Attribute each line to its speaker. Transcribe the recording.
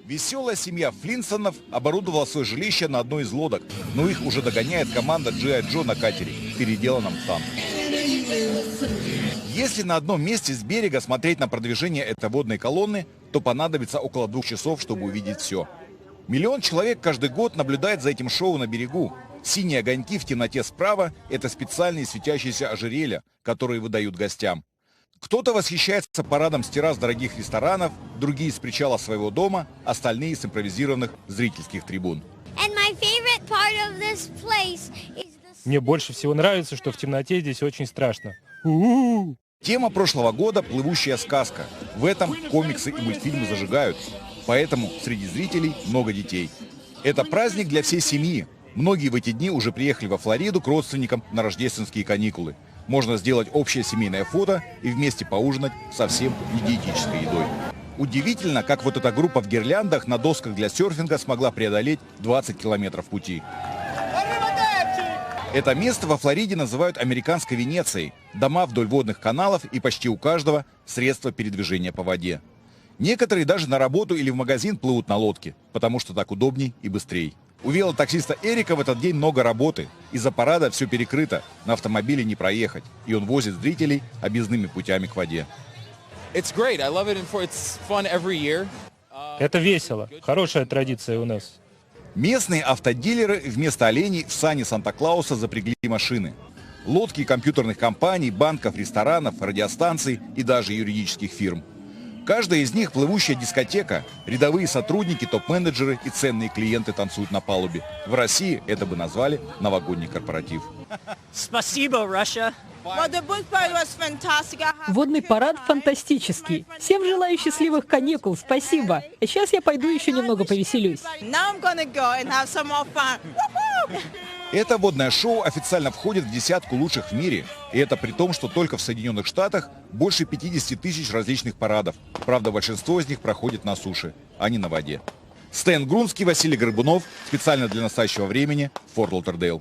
Speaker 1: Веселая семья Флинстонов оборудовала свое жилище на одной из лодок, но их уже догоняет команда G.I. Joe на катере, переделанном в танк. Если на одном месте с берега смотреть на продвижение этой водной колонны, то понадобится около 2 часов, чтобы увидеть все. 1 миллион человек каждый год наблюдает за этим шоу на берегу. Синие огоньки в темноте справа – это специальные светящиеся ожерелья, которые выдают гостям. Кто-то восхищается парадом с террас дорогих ресторанов, другие с причала своего дома, остальные с импровизированных зрительских трибун.
Speaker 2: Мне больше всего нравится, что в темноте здесь очень страшно.
Speaker 1: Тема прошлого года – плывущая сказка. В этом комиксы и мультфильмы зажигают. Поэтому среди зрителей много детей. Это праздник для всей семьи. Многие в эти дни уже приехали во Флориду к родственникам на рождественские каникулы. Можно сделать общее семейное фото и вместе поужинать совсем не диетической едой. Удивительно, как вот эта группа в гирляндах на досках для серфинга смогла преодолеть 20 километров пути. Это место во Флориде называют американской Венецией. Дома вдоль водных каналов и почти у каждого средства передвижения по воде. Некоторые даже на работу или в магазин плывут на лодке, потому что так удобней и быстрей. У велотаксиста Эрика в этот день много работы. Из-за парада все перекрыто, на автомобиле не проехать. И он возит зрителей объездными путями к воде.
Speaker 2: Это весело. Хорошая традиция у нас.
Speaker 1: Местные автодилеры вместо оленей в сани Санта-Клауса запрягли машины. Лодки компьютерных компаний, банков, ресторанов, радиостанций и даже юридических фирм. Каждая из них плывущая дискотека. Рядовые сотрудники, топ-менеджеры и ценные клиенты танцуют на палубе. В России это бы назвали новогодний корпоратив.
Speaker 3: Спасибо, Россия.
Speaker 4: Водный парад фантастический. Всем желаю счастливых каникул. Спасибо. Сейчас я пойду еще немного повеселюсь.
Speaker 1: Это водное шоу официально входит в 10 лучших в мире. И это при том, что только в Соединенных Штатах больше 50 тысяч различных парадов. Правда, большинство из них проходит на суше, а не на воде. Стэн Грунский, Василий Горбунов. Специально для настоящего времени. Форт Лоудердейл.